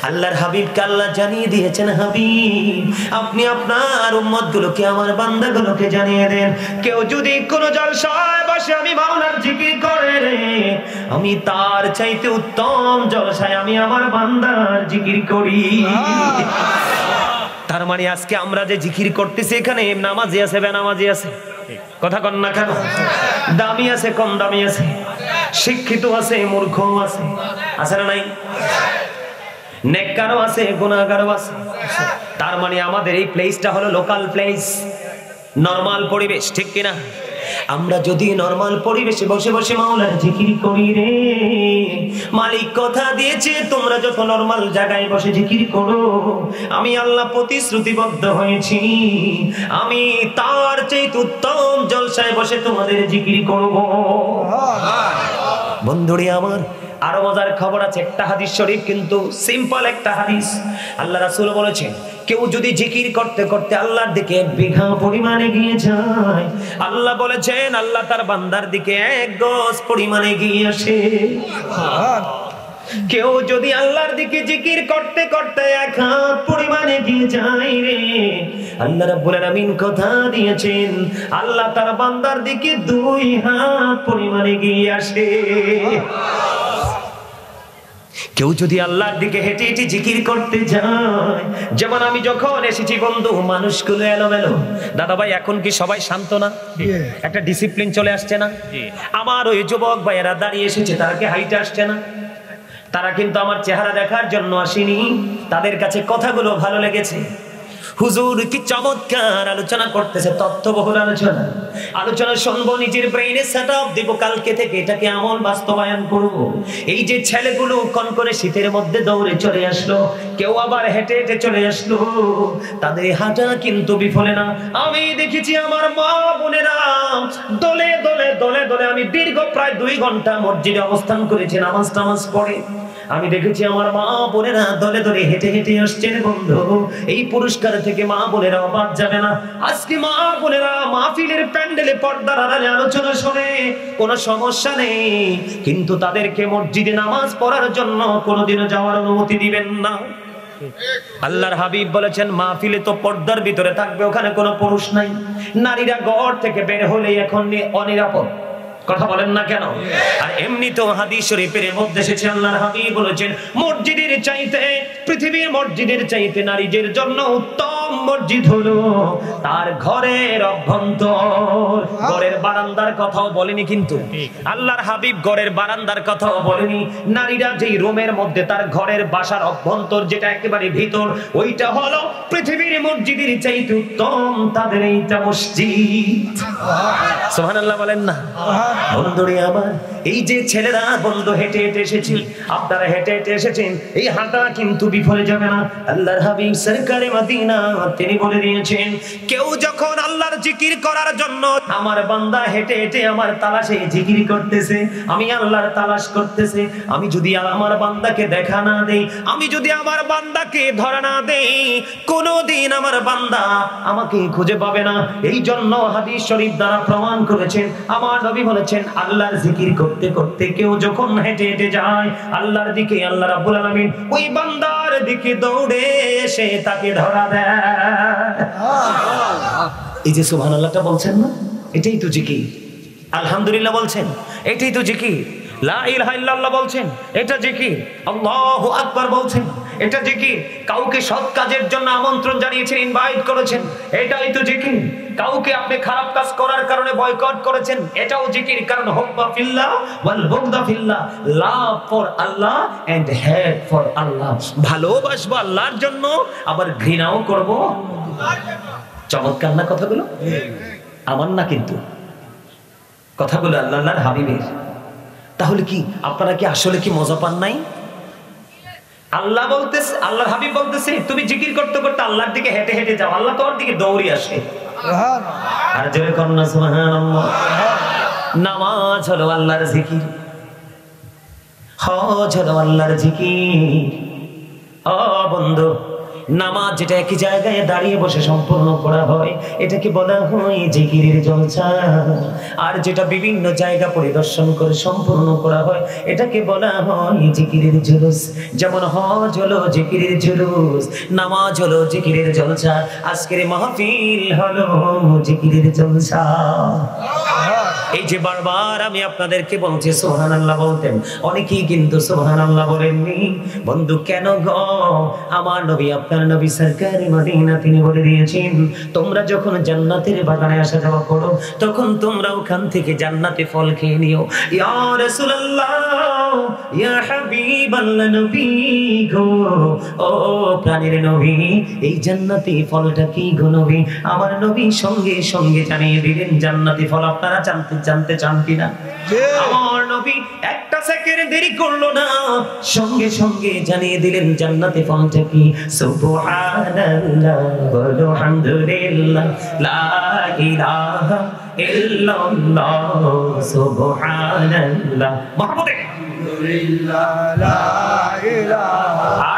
আল্লাহর হাবিবকে আল্লাহ জানিয়ে দিয়েছেন, হাবিব আপনি আপনার উম্মতগুলোকে, আমার বান্দাগুলোকে জানিয়ে দেন, কেউ যদি কোনো জলসায় বসে আমি মাওলার জিকির করে রে, আমি তার চাইতে উত্তম জলসায় আমি আমার বান্দার জিকির করি। তার মানে আজকে আমরা যে জিকির করতেছি এখানে নামাজি আছে, বেনামাজি আছে, কথা কন না কেন? দামি আছে, কম দামি আছে, শিক্ষিত আছে, মূর্খ আছে, আছে না নাই? নেককারও আছে, গুনাহগারও আছে। তার মানে আমাদের এই প্লেসটা হলো লোকাল প্লেস, নরমাল পরিবেশ, ঠিক কিনা? আমরা যদি নরমাল পরিবেশে বসে বসে মাওলার জিকির করি রে, মালিক কথা দিয়েছে তোমরা যত নরমাল জায়গায় বসে জিকির করো, আমি আল্লাহ প্রতিশ্রুতিবদ্ধ হয়েছি আমি তার চাইতে উত্তম জলসায় বসে তোমাদের জিকির করব। বন্ধুরে আমার, আরো মজার খবর আছে, একটা হাদিস শরীফ, কিন্তু সিম্পল একটা হাদিস। আল্লাহ রাসূল বলেছেন, কেউ যদি জিকির করতে করতে আল্লাহর দিকে 1 বিঘা পরিমাণে গিয়ে যায়, আল্লাহ বলেছেন আল্লাহ তার বান্দার দিকে 1 গজ পরিমাণে গিয়ে আসে। কেউ যদি আল্লাহর দিকে জিকির করতে করতে 1 হাত পরিমাণে গিয়ে যায় রে, আল্লাহ রাব্বুল আলামিন কথা দিয়েছেন আল্লাহ তার বান্দার দিকে 2 হাত পরিমাণে গিয়ে আসে। কেউ যদি আল্লাহর দিকে হেঁটে হেঁটে জিকির করতে যায়, যেমন আমি যখন এসেছি বন্ধু, মানুষগুলো এলোমেলো, দাদা ভাই এখন কি সবাই শান্ত না? একটা ডিসিপ্লিন চলে আসছে না? আমার ওই যুবক ভাইয়েরা দাঁড়িয়ে এসেছে, তারা কি হাইটে আসছে না? তারা কিন্তু আমার চেহারা দেখার জন্য আসেনি, তাদের কাছে কথাগুলো ভালো লেগেছে। হুজুর কি চমৎকার আলোচনা করতেছে, তথ্যবহুল আলোচনা, আলোচনা শুনবো, নিজের ব্রেইনে সেটআপ দিব, কালকে থেকে এটাকে আমল বাস্তবায়ন করব। এই যে ছেলেগুলো কনকনে শীতের মধ্যে দৌড়ে চলে আসলো, কেউ আবার হেঁটে হেঁটে চলে আসলো, তাদের হাঁটা কিন্তু বিফলে না। আমি দেখেছি আমার মা বোনেরা দলে দলে দলে দলে, আমি দীর্ঘ প্রায় 2 ঘন্টা মসজিদে অবস্থান করেছি নামাজ পড়ে, আমি দেখেছি আমার মা বোনেরা দলে দলে হেঁটে হেঁটে আসছেন। বন্ধু, এই পুরস্কার থেকে মা বোনেরা বাদ যাবে না। আজকে মা বোনেরা মাহফিলের প্যান্ডেলে পর্দার আড়ালে আলোচনা শুনে কোনো সমস্যা নেই, কিন্তু তাদেরকে মসজিদে নামাজ পড়ার জন্য কোনোদিনও যাওয়ার অনুমতি দিবেন না। আল্লাহর হাবিব বলেছেন মাহফিলে তো পর্দার ভিতরে থাকবে, ওখানে কোনো পুরুষ নাই, নারীরা ঘর থেকে বের হলেই এখন অনিরাপদ, কথা বলেন না কেন? আর এমনিতেও হাদিস শরীফের মধ্যে এসেছে আল্লাহর হাবিব বলেছেন মসজিদের চাইতে, পৃথিবীর মসজিদের চাইতে নারীদের জন্য উত্তম মসজিদ হলো তার ঘরের অভ্যন্তর। ঘরের বারান্দার কথাও বলেনি, কিন্তু আল্লাহর হাবিব ঘরের বারান্দার কথাও বলেনি। নারীরা যেই রুমের মধ্যে তার ঘরের বাসার অভ্যন্তর যেটা একেবারে ভিতর, ওইটা হলো পৃথিবীর মসজিদের চাইতে উত্তম, তাদের এইটা মসজিদ। সুবহানাল্লাহ বলেন না? বন্ধুরে আমার, এই যে ছেলেরা বন্ধু হেঁটে হেঁটে এসেছি, আপনারা হেঁটে হেঁটে এসেছেন, এই হাঁটা কিন্তু বিফলে যাবে না। আল্লাহর হাবিব সরকারে মদিনা তিনি বলে দিয়েছেন, কেউ যখন আল্লাহর জিকির করার জন্য, আমার বান্দা হেঁটে হেঁটে আমার তালাশে জিকির করতেছে, আমি আল্লাহর তালাশ করতেছে, আমি যদি আমার বান্দাকে দেখা না দেই, আমি যদি আমার বান্দাকে ধরা না দেই, কোনোদিন আমার বান্দা আমাকে খুঁজে পাবে না। এই জন্য হাদিস শরীফ দ্বারা প্রমাণ করেছেন, আমার নবী বলেছেন আল্লাহর জিকির করতে করতে কেউ যখন হেঁটে হেঁটে যায় আল্লাহর দিকে, আল্লাহ রাব্বুল আলামিন ওই বান্দার দিকে দৌড়ে এসে তাকে ধরা দেয়। এই যে সুবহানাল্লাহটা বলছেন না, এটাই তো জিকির। আলহামদুলিল্লাহ বলছেন, এটাই তো জিকির। লা ইলাহা ইল্লাল্লাহ বলছেন, এটা জিকির। আল্লাহু আকবার বলছেন, এটা জিকির। কাউকে সৎ কাজের জন্য আমন্ত্রণ জানিয়েছেন, ইনভাইট করেছেন, এটাই তো জিকির। কাউকে আপনি খারাপ কাজ করার কারণে বয়কট করেছেন, এটাও জিকির। কারণ হুব্বা ফিল্লাহ ওয়াল বুগদা ফিল্লাহ, love for Allah and hate for Allah, ভালোবাসবো আল্লাহর জন্য, আবার ঘৃণাও করব আল্লাহর জন্য। চমৎকার না কথাগুলো? আমার না, কিন্তু কথাগুলো আল্লাহর হাবিবের। তাহলে কি আপনারা কি আসলে কি মজা পান নাই? আল্লাহ বলতেছে, আল্লাহর হাবিব বলতেছে তুমি জিকির করতে করতে আল্লাহর দিকে হেঁটে হেঁটে যাও, আল্লাহ তোমার দিকে দৌড়ে আসে। আর জোরে করুন না সুবহানাল্লাহ। নামাজ হলো আল্লাহর জিকির, হজ হলো আল্লাহর জিকির। ও বন্ধু, নামাজ যেটা একই জায়গায় দাঁড়িয়ে বসে সম্পূর্ণ করা হয় এটাকে বলা হয় জিকিরের জলসা। আর যেটা বিভিন্ন জায়গা পরিদর্শন করে সম্পূর্ণ করা হয় এটাকে বলা হয় জিকিরের জুলুস। যেমন হজ হলো জিকিরের জুলুস, নামাজ হলো জিকিরের জলসা, আজকের মাহফিল হলো জিকিরের জলসা। এই যে বারবার আমি আপনাদেরকে বলছি সুবহানাল্লাহ বলতেন, অনেকেই কিন্তু সুবহানাল্লাহ বলেননি। বন্ধু কেন গো? আমার নবী আপনার নবী সরকারি মদিনা তিনি বলে দিয়েছেন তোমরা যখন জান্নাতের বাগানে আসা যাওয়া করো তখন তোমরা ওখান থেকে জান্নাতে ফল খেয়ে নিও। ইয়া রাসূলুল্লাহ ইয়া হাবিবাল্লাহ নবী গো, ও প্রাণের নবী এই জান্নাতি ফলটা কি গো নবী? আমার নবী সঙ্গে সঙ্গে জানিয়ে দিলেন জান্নাতি ফল আপনারা জানতে চান কিনা? আমার নবী একটা সেকেন্ড দেরি করলো না, সঙ্গে সঙ্গে জানিয়ে দিলেন জান্নাতি ফলটা কি। সুবহানাল্লাহ ওয়া আলহামদুলিল্লাহ লা ইলাহা ইল্লাল্লাহ সুবহানাল্লাহ মাহমুদে লা ইলাহা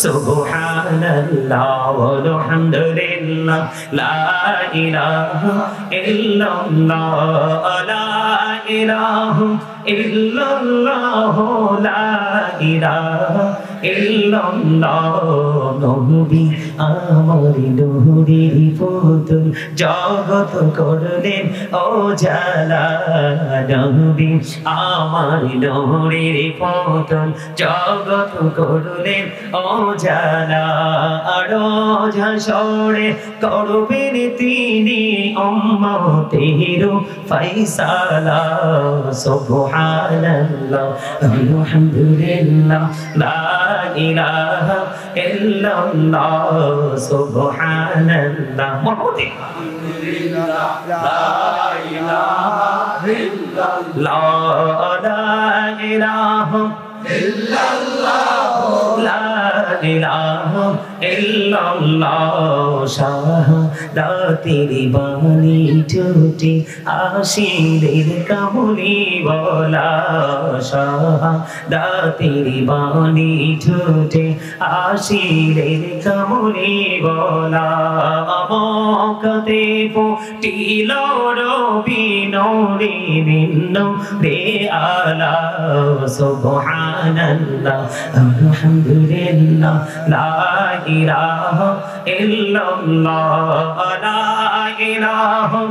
সুবহানাল্লাহ ওয়া আলহামদুলিল্লাহ লা ইলাহা ইল্লাল্লাহ লা ইলাহা ইল্লাল্লাহ লা ইলাহা ইল্লাল্লাহ। নবী আমার নূরের পুতুল জগৎ করলেন ও জালা, নবী আমার নূরের পুতুল জগৎ করলেন ও জালা। আরো ঝাসরে করবেন তিনি উম্মতের ফয়সালা। সুবহানাল্লাহ আলহামদুলিল্লাহ লা ইলাহা ইল্লাল্লাহ সুবহানাল্লাহ মাহমুদে লা ইলাহা ইল্লাল্লাহ লা ইলাহা ইল্লাল্লাহ লা ইলাহা ইল্লাল্লাহ। শাহাদাতের বাণী টুটে আশিদের কামলি বলা, শাহাদাতের বাণী টুটে আশিদের কামলি বলা। মক্কাতে ফুটিল রবি নূরে ভিন্ন রে আলা। সুবহানাল্লাহ আলহামদুলিল্লাহ লা ইলাহা ইল্লাল্লাহ লা ইলাহা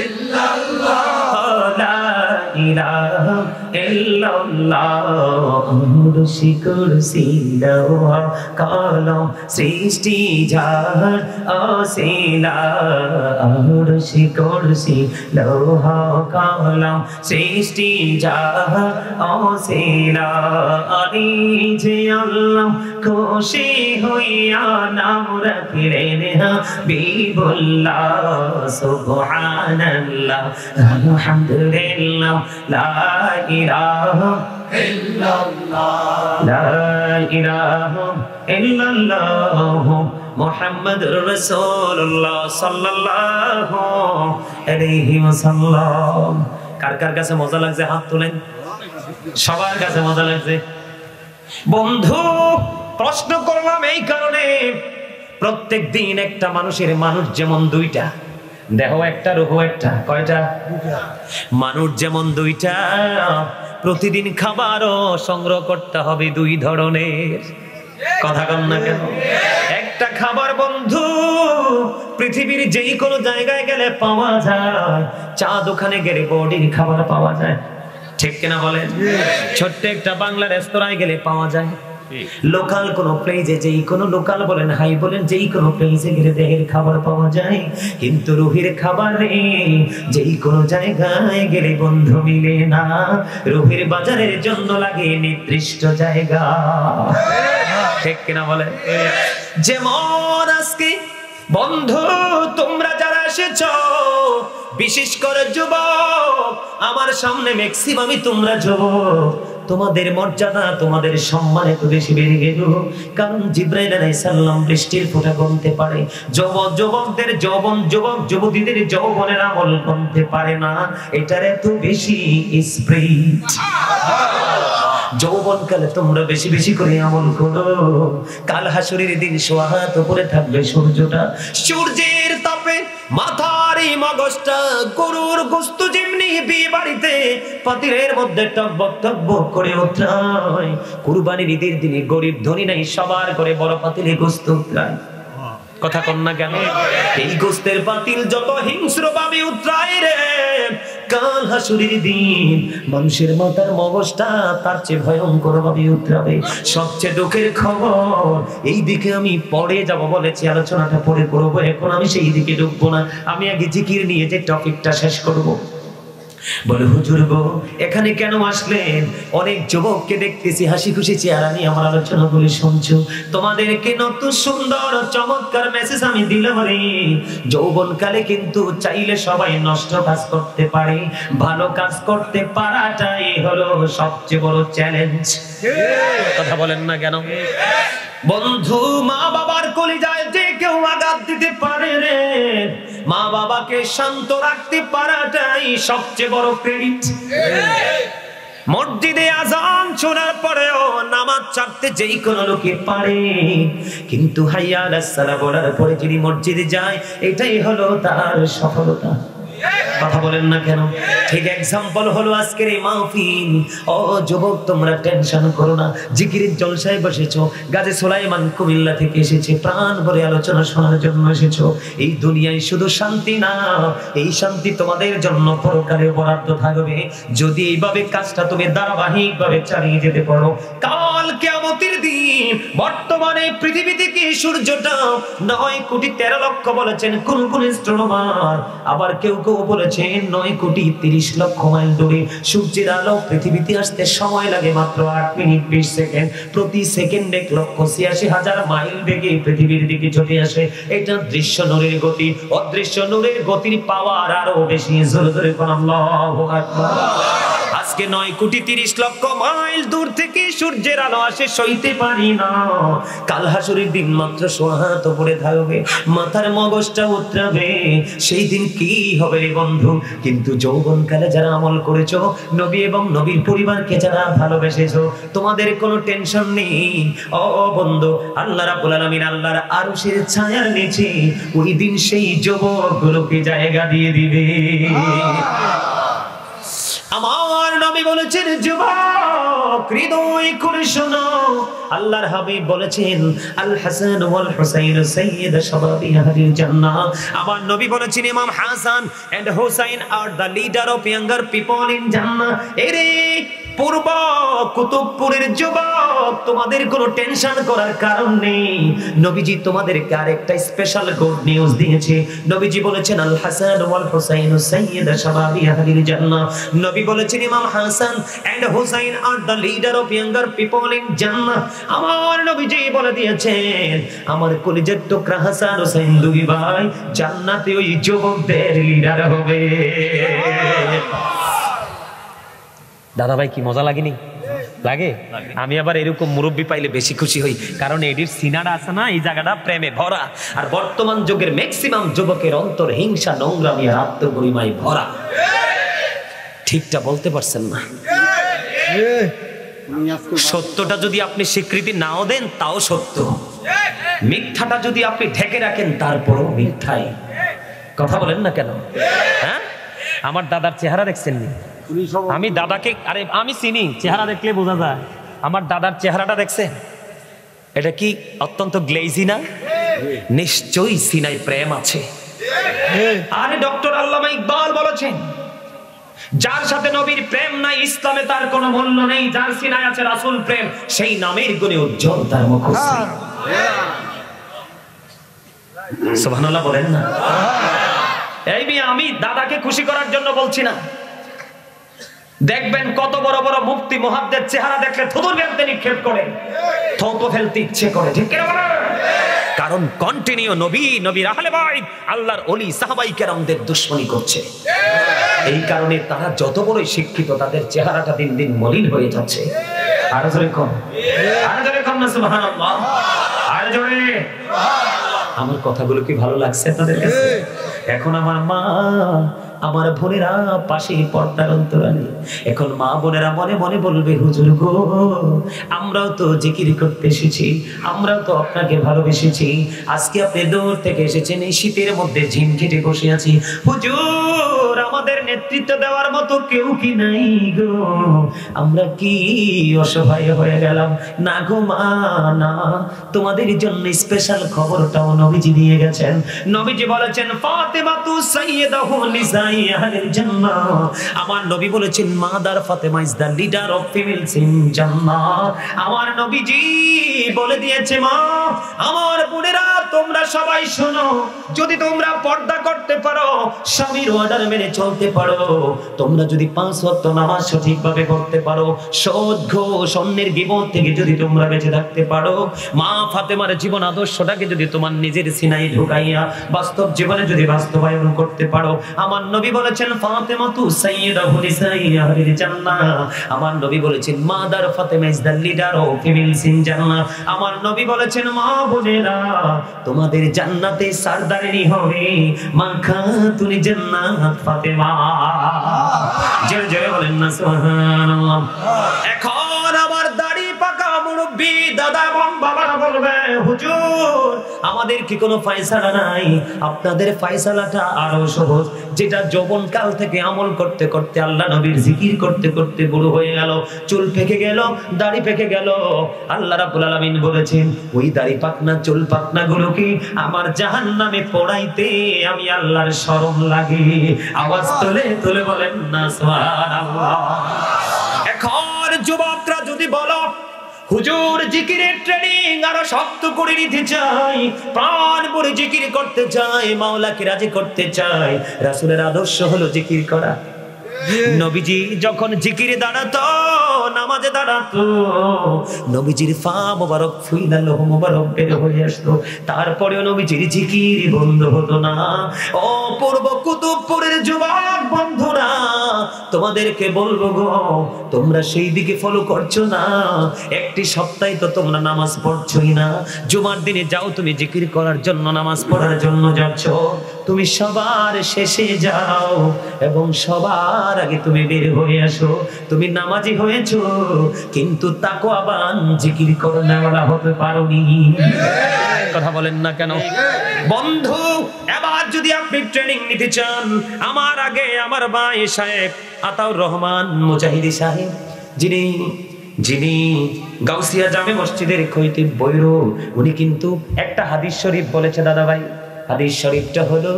ইল্লাল্লাহ লা ইলাহা ইল্লাল্লাহ। আরশি কুরসি লওহ কলম সৃষ্টি যার অসিলা। আরশি কুরসি লওহ কলম সৃষ্টি যার অসিলা। আলী যে আল্লাহ খুশি হইয়া নাম রাখলেন হাবিবুল্লাহ। সুবহানাল্লাহ আলহামদুলিল্লাহ লা ইলাহা ইল্লাল্লাহ লা ইলাহা ইল্লাল্লাহ মুহাম্মাদুর রাসূলুল্লাহ সাল্লাল্লাহু আলাইহি ওয়াসাল্লাম। কার কার কাছে মজা লাগছে হাত তোলেন। সবার কাছে মজা লাগছে। বন্ধু প্রশ্ন করলাম এই কারণে, প্রত্যেক দিন একটা মানুষের মানুষ যেমন দুইটা, দেহ একটা রূহ একটা, কয়টা? মানুষ যেমন দুইটা, প্রতিদিন খাবারও সংগ্রহ করতে হবে দুই ধরনের। কথা কম না কেন? একটা খাবার বন্ধু পৃথিবীর যেই কোনো জায়গায় গেলে পাওয়া যায়। চা দোকানে গেলে বডির খাবার পাওয়া যায়, ঠিক কিনা বলেন? ছোট্ট একটা বাংলা রেস্তোরাঁয় গেলে পাওয়া যায়। লোকাল কোন প্লেসে, যেই কোন লোকাল বলেন হাই বলেন, যেই কোন প্লেসে গেলে দেহের খাবার পাওয়া যায়। কিন্তু রুহের খাবার যেই কোন জায়গায় গেলে বন্ধু মিলে না। রুহের বাজারের জন্য লাগে নির্দিষ্ট জায়গা, ঠিক কিনা বলেন? যেমন আজকে বন্ধু তোমরা যারা এসেছো, বিশেষ করে যুবক, আমার সামনে ম্যাক্সিমামই তোমরা যুবক, তোমাদের মর্যাদা তোমাদের সম্মান এত বেশি বেড়ে গেল কারণ জিবরাইল আলাইহিস সালাম বৃষ্টির ফোঁটা গুনতে পারে। যুবকদের যৌবন, যুবক যুবতীদের যৌবনের আমল গুনতে পারে না। এটার এত বেশি স্পিরিট। যৌবনকালে তোমরা বেশি বেশি করে আমল করো, কাল হাসরের দিন সোয়া হাত উপরে থাকবে সূর্যটা, সূর্যের তাপে মাথার এই মগজটা গরুর গোশত যেমনি বিয়ে বাড়িতে পাতিলের মধ্যে টকবক টকবক করে উতরায়, কুরবানির ঈদের দিনে গরিব ধনী নাই সবার করে বড় পাতিলে গোশত উতরায়। কথা কন না কেন? এই গোশতের পাতিল যত হিংস্র ভাবে উতরায় রে, কাল হাসরের দিন মানুষের মাথার মগজটা তার চেয়ে ভয়ঙ্কর ভাবে উতরাবে। সবচেয়ে দুঃখের খবর, এই দিকে আমি পরে যাব বলেছি, আলোচনাটা পরে করবো, এখন আমি সেই দিকে ঢুকবো না। আমি আগে জিকির নিয়ে যে টপিকটা শেষ করব। বলে হুজুর গো এখানে কেন আসলেন? অনেক যুবককে দেখতেছি হাসি খুশি চেহারা নিয়ে আমার আলোচনা বলে শুনছো, তোমাদেরকে নতুন সুন্দর চমৎকার মেসেজ আমি দিলাম রে। যৌবনকালে কিন্তু চাইলে সবাই নষ্ট কাজ করতে পারে, ভালো কাজ করতে পারাটাই হলো সবচেয়ে বড় চ্যালেঞ্জ। কথা বলেন না কেন? বন্ধু মা বাবার কলিজায় যে কেউ আঘাত দিতে পারে রে, মা বাবাকে শান্ত রাখতে পারাটাই সবচেয়ে বড় ক্রেডিট। মসজিদে আজান শোনার পরেও নামাজ ছাড়তে যেই কোনো লোকে পারে, কিন্তু হাইয়া আলাস সালাহ বলার পরে যিনি মসজিদে যায় এটাই হলো তার সফলতা। কথা বলেন না কেন? ঠিক এক্সাম্পল হলো আজকের এই মাহফিল। ও যুবক তোমরা টেনশন করো না, জিকিরের জলসায় বসেছো, গাজী সুলাইমান কুমিল্লা থেকে এসেছে, প্রাণ ভরে আলোচনা শোনার জন্য এসেছো। এই দুনিয়ায় শুধু শান্তি না, এই শান্তি তোমাদের জন্য পরকালে বরাদ্দ থাকবে যদি এইভাবে কাজটা তুমি ধারাবাহিক ভাবে চালিয়ে যেতে পারো। কাল কিয়ামতের দিন বর্তমানে পৃথিবী থেকে সূর্যটা 9,13,00,000 বলেছেন কোন কোন অ্যাস্ট্রোনমার, আবার কেউ কেউ বলেছেন 9,30,00,000 মাইল দূরে। সূর্যের আলো পৃথিবীতে আসতে সময় লাগে মাত্র 8 মিনিট 20 সেকেন্ড। প্রতি সেকেন্ডে 1,86,000 মাইল বেগে পৃথিবীর দিকে ছুটে আসে। এটা দৃশ্য নূরের গতি, অদৃশ্য নূরের গতির পাওয়ার আরো বেশি। জোরে জোরে কোন আল্লাহু আকবার। আজকে 9,30,00,000 মাইল দূর থেকে সূর্যের আলো আসে, সইতে পারি না। কাল হাসরের দিন মাত্র সোয়া হাত উপরে থাকবে, মাথার মগজটা উতরাবে। সেই দিন কি হবে রে বন্ধু? কিন্তু যৌবনকালে যারা আমল করেছো, নবী এবং নবীর পরিবারকে যারা ভালোবেসেছো, তোমাদের কোনো টেনশন নেই। ও বন্ধু, আল্লাহ রাব্বুল আলামিন আল্লাহর আরশের ছায়ার নিচে ওই দিন সেই যুবকগুলোকে জায়গা দিয়ে দিবে। আমার নবী বলেছেন যুবক হৃদয় করে শোনো, আল্লাহর হাবিব বলেছেন আল হাসান ওয়াল হুসাইন সাইয়্যিদ শাবাবি আহলিল জান্নাহ। আমার নবী বলেছেন imam Hasan and Hussain are the leader of younger people in Jannah. এরে পূর্ব কুতুবপুরের যুবক, তোমাদের কোনো টেনশন করার কারণ নেই। নবীজি তোমাদেরকে আরেকটা স্পেশাল গুড নিউজ দিয়েছে। নবীজি বলেছেন আল হাসান ওয়াল হুসাইন সাইয়্যিদ শাবাবি আহলিল জান্নাহ। নবী বলেছেন imam Hasan and Hussain are the leader of younger people in Jannah. আমার নবীজি বলে দিয়েছেন আমার কলিজার টুকরা হাসান হুসাইন দুই ভাই জান্নাতে ওই যুবকদের লিডার হবে। দাদা ভাই কি মজা লাগেনি? লাগে? আমি আবার এরকম মুরব্বী পাইলে বেশি খুশি হই, কারণ এটির সিনারা আছে না, এই জায়গাটা প্রেমে ভরা। আর বর্তমান যুগের ম্যাক্সিমাম যুবকের অন্তর হিংসা, নোংরামি আর আত্মগরিমায় ভরা। ঠিকটা বলতে পারছেন না? সত্যটা যদি আপনি স্বীকৃতি নাও দেন তাও সত্য, মিথ্যাটা যদি আপনি ঢেকে রাখেন তারপরও মিথ্যাই। কথা বলেন না কেন? হ্যাঁ, আমার দাদার চেহারা দেখছেন নি? আমি দাদাকে, আরে আমি চিনি, চেহারা দেখলে বোঝা যায়। আমার দাদার চেহারাটা দেখছেন? এটা কি অত্যন্ত গ্লেজি না? নিশ্চয়ই সিনায় প্রেম আছে। আরে ডক্টর আল্লামা ইকবাল বলেছেন যার সাথে নবীর প্রেম নাই ইসলামে তার কোনো মূল্য নেই। যার সিনায় আছে রাসূল প্রেম, সেই নামের গুণে উজ্জ্বল তার মুখশ্রী। সুবহানাল্লাহ বলেন না? এই আমি দাদাকে খুশি করার জন্য বলছি না। দেখবেন কত বড় বড় মুফতি মুহাদ্দিস চেহারা দেখলে থুতুর বেরতে নিক্ষেপ করে, থুতু ফেলতে ইচ্ছে করে, ঠিক কি না? কারণ কন্টিনিউ নবীর আহলে বাইত আল্লাহর ওলি সাহাবাই কেরামদের দুশমনি করছে। এই কারণে তারা যত বড়ই শিক্ষিত তাদের চেহারাটা দিন দিন মলিন হয়ে যাচ্ছে। আর জোরে কম, আর জোরে কম না সুবহানাল্লাহ, আর জোরে। আমার কথাগুলো কি ভালো লাগছে আপনাদের কাছে? এখন আমার মা আমার বোনেরা পাশে পর্দার অন্তরালে এখন মা বোনেরা মনে মনে বলবে, হুজুর গো, আমরাও তো জিকির করতে এসেছি, আমরাও তো আপনাকে ভালোবেসেছি, আজকে আপনি দূর থেকে এসেছেন, এই শীতের মধ্যে ঝিমঘেটে বসে আছি, হুজুর আমাদের নেতৃত্ব দেওয়ার মতো কেউ কি নাই গো, আমরা কি অসহায় হয়ে গেলাম। না গো মা, না, তোমাদের জন্য স্পেশাল খবরটাও নবীজি দিয়ে গেছেন। নবীজি বলেছেন, ফাতেমা তু সাইয়্যিদাতু নিসাই আহলিল জান্নাহ। আমার নবী বলেছেন, mother Fatema is the leader of females in Jannah. আমার নবীজি বলে দিয়েছে, মা, আমার বোনেরা, তোমরা সবাই শোনো, যদি তোমরা পর্দা করতে পারো, স্বামীর অর্ডার মেনে চলতে পারো, তোমরা যদি 5 ওয়াক্ত নামাজ সঠিকভাবে পড়তে পারো, সুদ ঘুষ অন্যের গীবত থেকে যদি তোমরা বেঁচে থাকতে পারো, মা ফাতেমার জীবন আদর্শটাকে যদি তোমার নিজের সিনায় ঢুকাইয়া বাস্তব জীবনে যদি বাস্তবায়ন করতে পারো, আমার নবী বলেছেন, ফাতেমা তু সাইয়্যিদাতু নিসাই আহলিল জান্নাহ। আমার নবী বলেছেন, mother Fatema is the leader of females in Jannah. আমার নবী বলেছেন, মা বোনেরা, তোমাদের জান্নাতে সরদারিনী হবে মা খাতুনে জান্নাত ফাতেমা। জোরে জোরে বলেন না সুবহানাল্লাহ। এখন আমার দাড়ি পাকা মুরব্বি দাদা এবং বাবারা বলবে, হুজুর আমাদের কি কোনো ফয়সালা নাই? আপনাদের ফয়সালাটা আরো সহজ, যেটা যৌবন কাল থেকে আমল করতে করতে আল্লাহ নবীর জিকির করতে করতে বুড়ো হয়ে গেল, চুল পেকে গেল, দাড়ি পেকে গেল, আল্লাহ রাব্বুল আলামিন বলেছেন, ওই দাড়ি পাকনা চুল পাকনা গুলোকে আমার জাহান্নামে পোড়াইতে আমি আল্লাহর শরম লাগে। আওয়াজ তুলে তুলে বলেন না সুবহানাল্লাহ। এখন যুবকরা যদি বলো, হুজুর জিকিরের ট্রেনিং আরো শক্ত করে নিতে চাই, প্রাণ ভরে জিকির করতে চাই, মাওলাকে রাজি করতে চাই, রাসূলের আদর্শ হলো জিকির করা। নবীজি যখন জিকিরে দাঁড়াতো, নামাজে দাঁড়াতো, নবীজির পা মোবারক ফুইলা লোহ মোবারক বের হয়ে আসতো, তারপরেও নবীজির জিকির বন্ধ হতো না। ও পূর্ব কুতুবপুরের যুবক বন্ধুরা, তোমাদেরকে বলবো গো, তোমরা সেই দিকে ফলো করছো না, একটি সপ্তাহে তো তোমরা নামাজ পড়ছোই না। জুমার দিনে যাও তুমি জিকির করার জন্য, নামাজ পড়ার জন্য যাচ্ছ, তুমি সবার শেষে যাও এবং সবার আগে তুমি বের হয়ে আসো। তুমি নামাজি হয়েছো কিন্তু তাকওয়াবান জিকির করানোওয়ালা হতে পারোনি। কথা বলেন না কেন বন্ধু? এবার যদি আপনি ট্রেনিং নিতে চান, আমার আগে আমার ভাই সাহেব আতাউর রহমান মুজাহিদি সাহেব, যিনি গাউসিয়া জামে মসজিদের খতিব বৈরো, উনি কিন্তু একটা হাদিস শরীফ বলেছে দাদা ভাই। হাদিস শরীফটা হলো,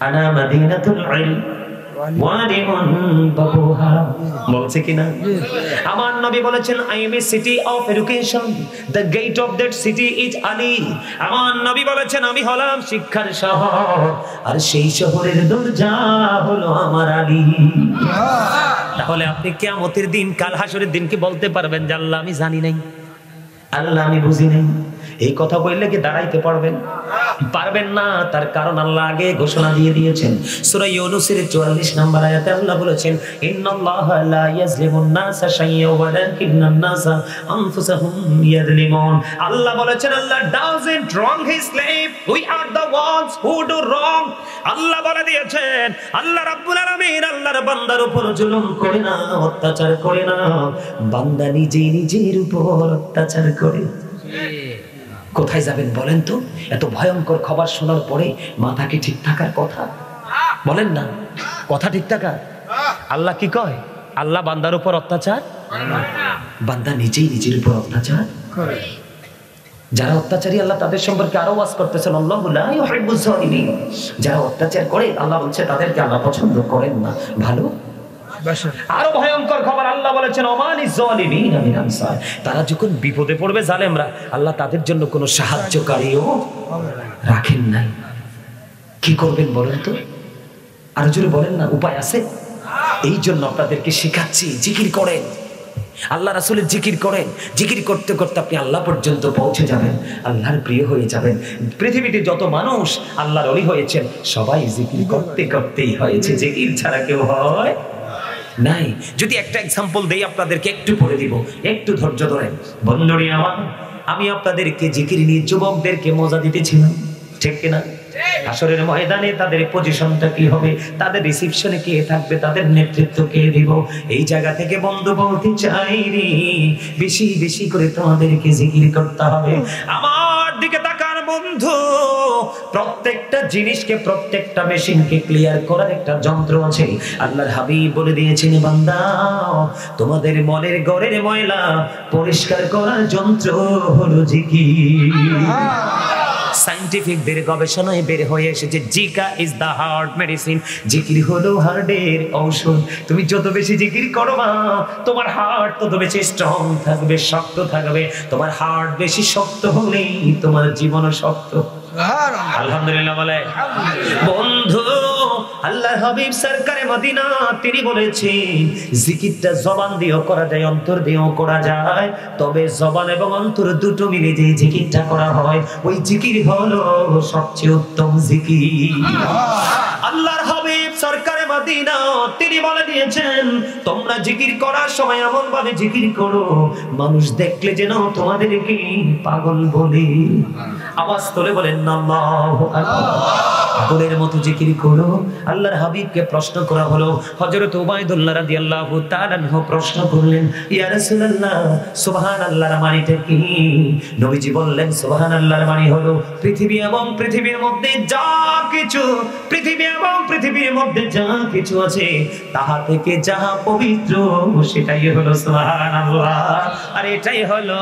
আনা মাদিনাতুল ইলম ওয়াদিউন বাবুহা, বলছে কিনা? আমার নবী বলেছেন, I am a city of education, the gate of that city is Ali. আমার নবী বলেছেন, আমি হলাম শিক্ষার শহর, আর সেই শহরের দরজা হলো আমার আলী। তাহলে আপনি কিয়ামতের দিন, কাল হাসরের দিন কি বলতে পারবেন যে আল্লাহ আমি জানি নাই, আল্লাহ আমি বুঝি নাই? এই কথা বললে কি দাঁড়াইতে পারবেন? পারবেন না। তার কারণ আল্লাহ আগে ঘোষণা দিয়ে দিয়েছেন। সূরা ইউনূসের 44 নম্বর আয়াতে আল্লাহ বলেছেন, ইন্নাল্লাহা লা ইয়াজলিমুন নাসা শাইয়্যা ওয়ালাকিন্নান নাসা আনফুসাহুম ইয়াজলিমুন। আল্লাহ বলেছেন, আল্লাহ doesn't wrong his slave, we are the ones who do wrong। আল্লাহ বলে দিয়েছেন, আল্লাহ রাব্বুল আলামিন আল্লাহর বান্দার উপর জুলুম করে না, অত্যাচার করে না, বান্দা নিজেই নিজের উপর অত্যাচার করে। কোথায় যাবেন বলেন তো? এত ভয়ঙ্কর খবর শোনার পরে মাথা কি ঠিক থাকার কথা? বলেন না, কথা ঠিক থাকা? আল্লাহ কি কয়? আল্লাহ বান্দার উপর অত্যাচার, বান্দা নিজেই নিজের উপর অত্যাচার করে। যারা অত্যাচারী আল্লাহ তাদের সম্পর্কে আরো ওয়াজ করতেছেন, আল্লাহু লা ইউহিব্বুজ জালিমিন। যারা অত্যাচার করে আল্লাহ বলছে তাদেরকে আল্লাহ পছন্দ করেন না। ভালো, আরো ভয়ঙ্কর খবর আল্লাহ বলেছেন, ওমানিজ জালিমিন মিন আনসার। তারা যখন বিপদে পড়বে জালেমরা, আল্লাহ তাদের জন্য কোনো সাহায্যকারীও রাখেন নাই। কি করবেন বলেন তো? আর জোরে বলেন না, উপায় আছে? এই জন্য আপনাদেরকে শেখাচ্ছি, জিকির করেন, আল্লাহ রাসূলের জিকির করেন। জিকির করতে করতে আপনি আল্লাহ পর্যন্ত পৌঁছে যাবেন, আল্লাহর প্রিয় হয়ে যাবেন। পৃথিবীতে যত মানুষ আল্লাহর ওলি হয়েছেন সবাই জিকির করতে করতেই হয়েছে, জিকির ছাড়া কেউ হয় নাই। যদি একটা এক্সাম্পল দেই আপনাদেরকে, একটু পড়ে দিব, একটু ধৈর্য ধরেন বন্ধুরা আমার। আমি আপনাদেরকে জিকির নিয়ে যুবকদেরকে মজা দিতেছিলাম, ঠিক কিনা? হাসরের ময়দানে তাদের পজিশনটা কি হবে, তাদের রিসিপশনে কে থাকবে, তাদের নেতৃত্ব কে দিব। এই জায়গা থেকে বন্ধু বলতে চাই রে, বেশি বেশি করে তোমাদেরকে জিকির করতে হবে। আমার দিকে তাকান বন্ধু, প্রত্যেকটা জিনিসকে, প্রত্যেকটা মেশিনকে ক্লিয়ার করার একটা যন্ত্র আছে। আল্লাহর হাবিব বলে দিয়েছেন, বান্দা তোমাদের মনের গড়ের ময়লা পরিষ্কার করার যন্ত্র হলো জিকির। সায়েন্টিফিকদের গবেষণায় বের হয়ে এসেছে জিকা ইজ দা হার্ট মেডিসিন, জিকির হলো হার্টের ঔষধ। তুমি যত বেশি জিকির করবা তোমার হার্ট তত বেশি স্ট্রং থাকবে, শক্ত থাকবে। তোমার হার্ট বেশি শক্ত হলেই তোমার জীবনও শক্ত। আলহামদুলিল্লাহ বলে বন্ধু, আল্লাহর হাবিব সরকারে মদিনা তিনি বলেছেন জিকিরটা জবান দিয়েও করা যায়, অন্তর দিয়েও করা যায়, তবে জবান এবং অন্তর দুটো মিলে যে জিকিরটা করা হয় ওই জিকির হলো সবচেয়ে উত্তম জিকির। আল্লাহর হাবিব সরকারে মদিনা তিনি বলে দিয়েছেন, তোমরা জিকির করার সময় এমন ভাবে জিকির করো মানুষ দেখলে যেন তোমাদেরকে পাগল বলে। আওয়াজ তোলে বলেন আল্লাহু আকবার। পাগলের মতো জিকির করো। আল্লাহর হাবিবকে প্রশ্ন করা হলো, হযরত উবাইদুল্লাহ রাদিয়াল্লাহু তাআলা আনহু প্রশ্ন করলেন, ইয়া রাসূলুল্লাহ সুবহানাল্লাহর মানেটা কি? নবীজি বললেন, সুবহানাল্লাহর মানে হলো পৃথিবী এবং পৃথিবীর মধ্যে যা কিছু, পৃথিবী এবং পৃথিবীর মধ্যে যা কিছু আছে তাহা থেকে যাহা পবিত্র সেটাই হলো সুবহানাল্লাহ। আর এটাই হলো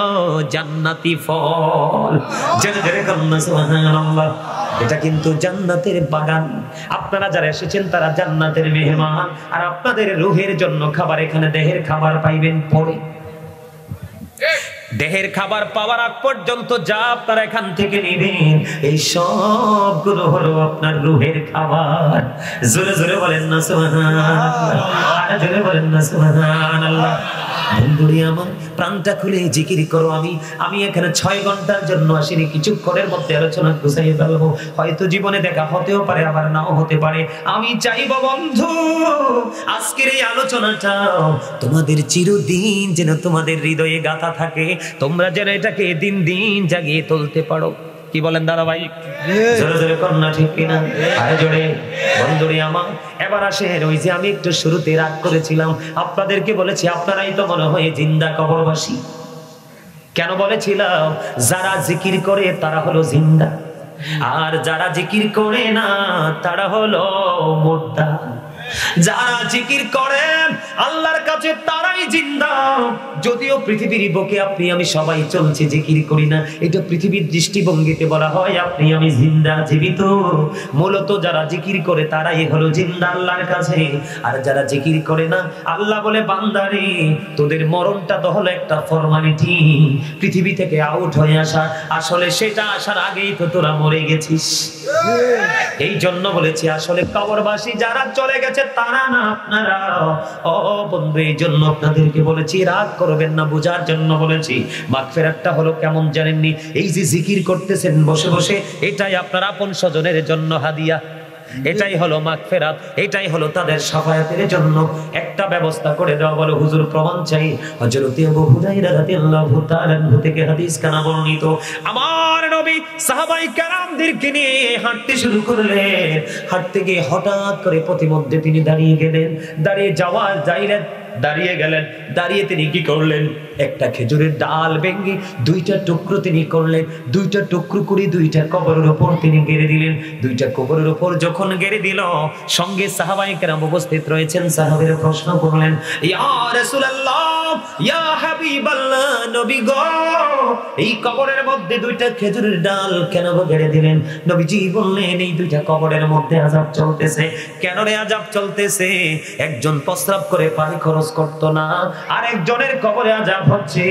জান্নাতি ফল। জেনে জেনে কন্না সুবহানাল্লাহ। এটা কিন্তু জান্নাতের বাগান। আপনারা যারা এসেছেন তারা জান্নাতের মেহমান, আর আপনাদের রূহের জন্য খাবার এখানে দেহের খাবার পাইবেন পরে। দেহের খাবার পাওয়ার আগ পর্যন্ত যা আপনারা এখান থেকে নেবেন এই সবগুলো হলো আপনার রূহের খাবার। জোরে জোরে বলেন না সুবহানাল্লাহ, জোরে বলেন না সুবহানাল্লাহ। বন্ধুরি আমার, প্রাণটা খুলে জিকির করো। আমি এখানে 6 ঘন্টার জন্য আসিনি, কিছুক্ষণের মধ্যে আলোচনা গুছাইয়ে ফেলবো। হয়তো জীবনে দেখা হতেও পারে, আবার নাও হতে পারে। আমি চাইবো বন্ধু আজকের এই আলোচনাটা তোমাদের চিরদিন যেন তোমাদের হৃদয়ে গাঁথা থাকে, তোমরা যেন এটাকে দিন দিন জাগিয়ে তুলতে পারো। কি বলেন দাদা ভাই? জোরে জোরে কন্যা ঠিক কিনা? আরে জোরে। বন্ধুরি আমার, এবার আসেন ওই যে আমি একটু শুরুতে রাগ করেছিলাম, আপনাদেরকে বলেছি আপনারাই তো মনে হয় জিন্দা কবরবাসী। কেন বলেছিলাম? যারা জিকির করে তারা হলো জিন্দা, আর যারা জিকির করে না তারা হলো মুর্দা। যারা জিকির করেন আল্লাহর কাছে তারাই জিন্দা। যদিও পৃথিবীর বুকে আপনি আমি সবাই চলছে, জিকির করি না, এটা পৃথিবীর দৃষ্টিভঙ্গিতে বলা হয় আপনি আমি জিন্দা, জীবিত। মূলত যারা জিকির করে তারাই হলো জিন্দা আল্লাহর কাছে। আর যারা জিকির করে না, আল্লাহ বলে বান্দারে তোদের মরণটা তো হলো একটা ফরমালিটি, পৃথিবী থেকে আউট হয়ে আসা, আসলে সেটা আসার আগেই তো তোরা মরে গেছিস। এই জন্য বলেছি আসলে কবরবাসী যারা চলে গেছে তারা না আপনারা। ও বন্ধু, এই জন্য আপনাদেরকে বলেছি, রাগ করবেন না, বোঝার জন্য বলেছি। মাগফিরাতটা হলো কেমন জানেননি? এই যে জিকির করতেছেন বসে বসে, এটাই আপনার আপন স্বজনের জন্য হাদিয়া। এটাই হলো মাগফিরাত, এটাই হলো তাদের শাফায়াতের জন্য একটা ব্যবস্থা করে দেওয়া। বলো হুজুর প্রমাণ চাই। হযরত আবু হুরায়রা রাদিয়াল্লাহু তাআলা আনহু থেকে হাদিস কানা বর্ণিত, আমার নবী সাহাবায়ে কেরামদেরকে নিয়ে হাঁটতে শুরু করলেন। হাঁটতে গিয়ে হঠাৎ করে পথিমধ্যে তিনি দাঁড়িয়ে গেলেন। দাঁড়িয়ে গেলেন, দাঁড়িয়ে তিনি কি করলেন? একটা খেজুরের ডাল ভেঙে 2টা টুকরো তিনি করলেন। 2টা টুকরো করে 2টা কবরের উপর তিনি গেড়ে দিলেন। 2টা কবরের উপর যখন গেড়ে দিল, সঙ্গে সাহাবায়ে কেরাম উপস্থিত রয়েছেন। সাহাবীরা প্রশ্ন করলেন, ইয়া রাসূলুল্লাহ, ইয়া হাবিবাল্লাহ, নবী গো, এই কবরের মধ্যে 2টা খেজুরের ডাল কেন গেড়ে দিলেন? নবীজি বললেন, এই 2টা কবরের মধ্যে আযাব চলতেছে। কেন রে আযাব চলতেছে? একজন প্রস্রাব করে পানি খরচ করতো না, আর একজনের কবরে আযাব হচ্ছে।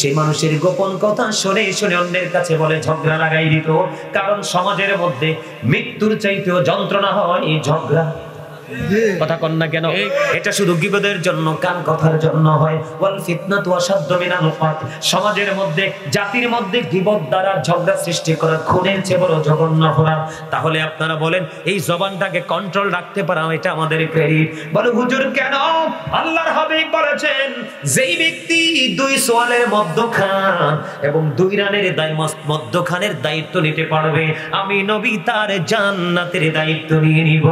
সেই মানুষের গোপন কথা শুনে শুনে অন্যের কাছে বলে ঝগড়া লাগাই দিত। কারণ সমাজের মধ্যে মৃত্যুর চাইতেও যন্ত্রণা হয় এই ঝগড়া। কথা কন না কেন? এটা শুধু গীবতের জন্য, কান কথার জন্য হয়। ওয়াল ফিতনাতু আশাদ্দু মিনাল কাতল। সমাজের মধ্যে, জাতির মধ্যে গীবত দ্বারা ঝগড়া সৃষ্টি করা খুনের চেয়ে বড় জঘন্য অপরাধ। তাহলে আপনারা বলেন এই জবানটাকে কন্ট্রোল রাখতে পারা এটা আমাদের ক্রেডিট। বলে হুজুর কেন? আল্লাহর হাবিব বলেছেন যেই ব্যক্তি দুই সোয়ালের মধ্যখান এবং দুই রানের মধ্যখানের দায়িত্ব নিতে পারবে, আমি নবী তার জান্নাতের দায়িত্ব নিয়ে নিব।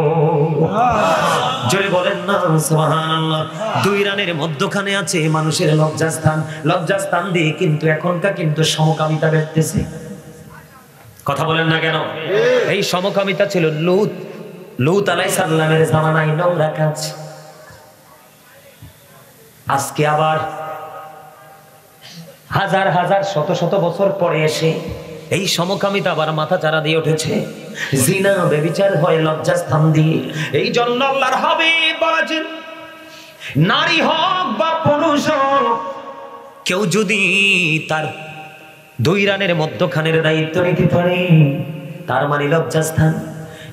জোরে বলেন না সুবহানাল্লাহ। দুই রানের মধ্যখানে আছে মানুষের লজ্জাস্থান। লজ্জাস্থান দিয়ে কিন্তু এখনকার কিন্তু সমকামিতা বেরতেছে। কথা বলেন না কেন? এই সমকামিতা ছিল লূত আলাইহিস সালামের জামানায় নোংরা কাজ। আজকে আবার হাজার হাজার শত শত বছর পরে এসে এই সমকামিতা আবার মাথা চারা দিয়ে উঠেছে। জিনা ব্যভিচার হয় লজ্জাস্থান দিয়ে। এই জন্য আল্লাহর হাবিব বলেছেন নারী হোক বা পুরুষ হোক, কেউ যদি তার দুই রানের মধ্যখানের দায়িত্ব নিতে পারে তার মানে লজ্জাস্থান।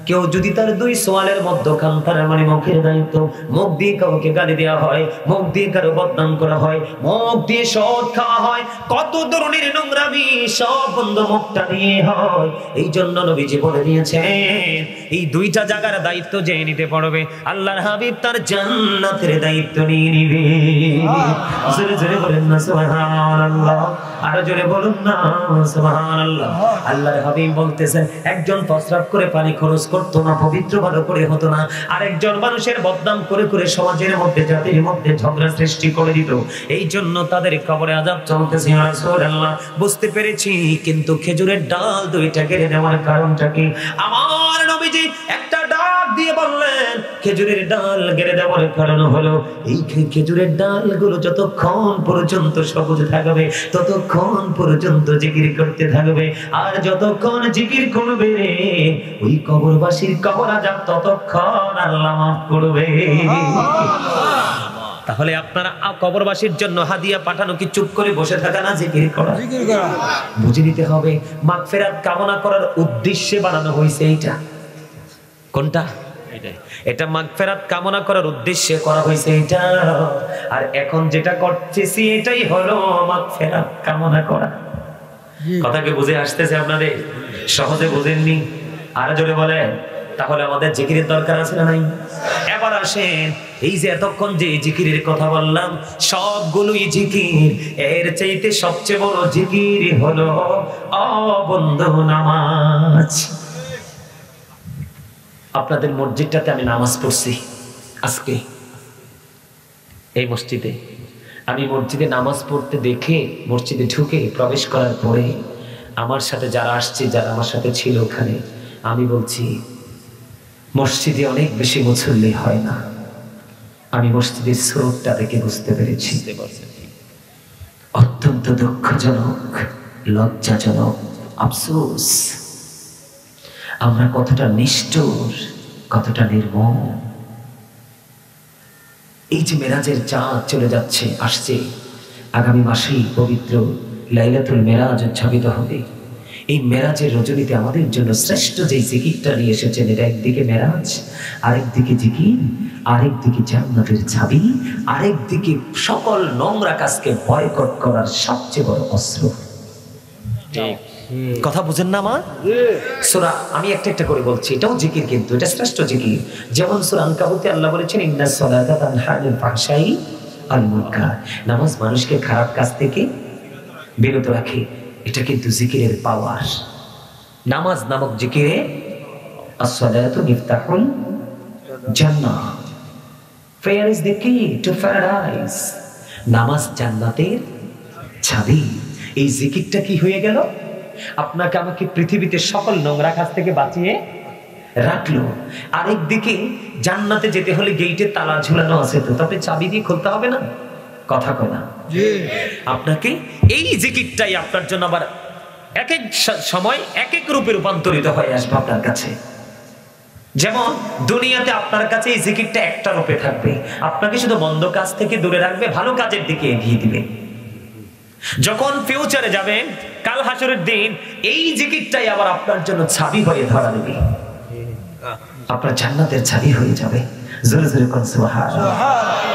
কেউ যদি তার দুই সোয়ালের মধ্যখান, তার মানে মুখের দায়িত্ব। মুখ দিয়ে কাউকে গালি দেওয়া হয়, মুখ দিয়ে কারো বদনাম করা হয়, মুখ দিয়ে শোধ খাওয়া হয়, কত ধরনের নোংরামি সব বন্ধ মুখটা দিয়ে হয়। এই জন্য নবীজি বলে দিয়েছেন এই দুইটা জায়গার দায়িত্ব যে নিতে পারবে আল্লাহর হাবিব তার জান্নাতের দায়িত্ব নিয়ে নিবে। জোরে জোরে বলেন না সুবহানাল্লাহ, আরো জোরে বলুন না সুবহানাল্লাহ। আল্লাহর হাবিব বলতেছেন একজন প্রস্রাব করে পানি খরচ করতো না, পবিত্র ভালো করে হতো না, আরেকজন মানুষের বদনাম করে করে সমাজের মধ্যে, জাতির মধ্যে ঝগড়া সৃষ্টি করে দিত। এই জন্য তাদের কবরে আযাব চলতেছে। রাসূলুল্লাহ বুঝতে পেরেছি, কিন্তু খেজুরের ডাল দুইটা কেটে দেওয়ার কারণটা কি? আমার নবীজি একটা ডাক দিয়ে বললেন খেজুরের ডাল কেটে দেওয়ার কারণ হলো এই খেজুরের ডালগুলো যতক্ষণ পর্যন্ত সবুজ থাকবে ততক্ষণ পর্যন্ত জিকির করতে থাকবে, আর যতক্ষণ জিকির করবে ওই কবরবাসীর কবর আযাব ততক্ষণ আল্লাহ মাফ করবে। তাহলে আপনারা কবরবাসীর জন্য হাদিয়া পাঠানো কি চুপ করে বসে থাকা না জিকির করা? বুঝে নিতে হবে মাগফিরাত কামনা করার উদ্দেশ্যে বানানো হয়েছে। এইটা কোনটা? এটা মাগফিরাত কামনা করার উদ্দেশ্যে করা হয়েছে এটা। আর এখন যেটা করতেছি এটাই হলো মাগফিরাত কামনা করা। কথা কি বুঝে আসতেছে আপনাদের? সহজে বুঝেননি? আর জোরে বলেন। তাহলে আমাদের জিকিরের দরকার আছে না নাই? এবার আসেন, এই যে এতক্ষণ যে জিকিরের কথা বললাম সবগুলোই জিকির, এর চাইতে সবচেয়ে বড় জিকির হলো অবন্ধ নামাজ। আপনাদের মসজিদটাতে আমি নামাজ পড়ছি আজকে, এই মসজিদে। আমি মসজিদে নামাজ পড়তে দেখে মসজিদে ঢুকে প্রবেশ করার পরে আমার সাথে যারা আসছে, যারা আমার সাথে ছিল ওখানে, আমি বলছি মসজিদে অনেক বেশি মুসল্লি হয় না। আমি মসজিদের স্রোতটা দেখে বুঝতে পেরেছি অত্যন্ত দুঃখজনক, লজ্জাজনক, আফসোস আমরা কতটা নিষ্ঠুর, কতটা নির্মম। এই যে মেরাজের চাঁদ চলে যাচ্ছে, আসছে, আগামী মাসেই পবিত্র লাইলাতুল মেরাজ উদযাপিত হবে। এই মেরাজের রজনীতে আমাদের জন্য শ্রেষ্ঠ যে জিকিরটা নিয়ে এসেছেন, এটা একদিকে মেরাজ, আরেকদিকে জিকির, আরেকদিকে জান্নাতের চাবি, আরেকদিকে সকল নোংরা কাজকে বয়কট করার সবচেয়ে বড় অস্ত্র। কথা বুঝেন না মা? সূরা আমি একটা একটা করে বলছি, এটাও জিকির, কিন্তু এটা শ্রেষ্ঠ জিকির। যেমন সূরা আনকাবুতে আল্লাহ বলেছেন ইন্নাস সালাতা তানহা আনিল ফাহশাই ওয়াল মুনকার, নামাজ মানুষকে খারাপ কাজ থেকে বিরত রাখে। এটা কিন্তু জিকিরের পাওয়ার। নামাজ নামক জিকিরে as-salatu miftahul Jannah, prayer is the key to paradise, নামাজ জান্নাতের চাবি। এই জিকিরটা কি হয়ে গেল? আপনাকে আমাকে পৃথিবীতে সকল নোংরা কাজ থেকে বাঁচিয়ে রাখলো। আরেকদিকে জান্নাতে যেতে হলে গেইটে তালা ঝুলানো আছে, তো তাতে চাবি দিয়ে খুলতে হবে না? কথা কয় না? আপনাকে এই জিকিরটাই আপনার জন্য আবার এক এক সময় এক এক রূপে রূপান্তরিত হয়ে আসবে আপনার কাছে। যেমন দুনিয়াতে আপনার কাছে এই জিকিরটা একটা রূপে থাকবে, আপনাকে শুধু মন্দ কাজ থেকে দূরে রাখবে, ভালো কাজের দিকে এগিয়ে দিবে। যখন ফিউচারে যাবেন, কাল হাসরের দিন, এই জিকিরটাই আবার আপনার জন্য চাবি হয়ে ধরা দেবে, আপনার জান্নাতের চাবি হয়ে যাবে। জোরে জোরে কোন সুবহানাল্লাহ।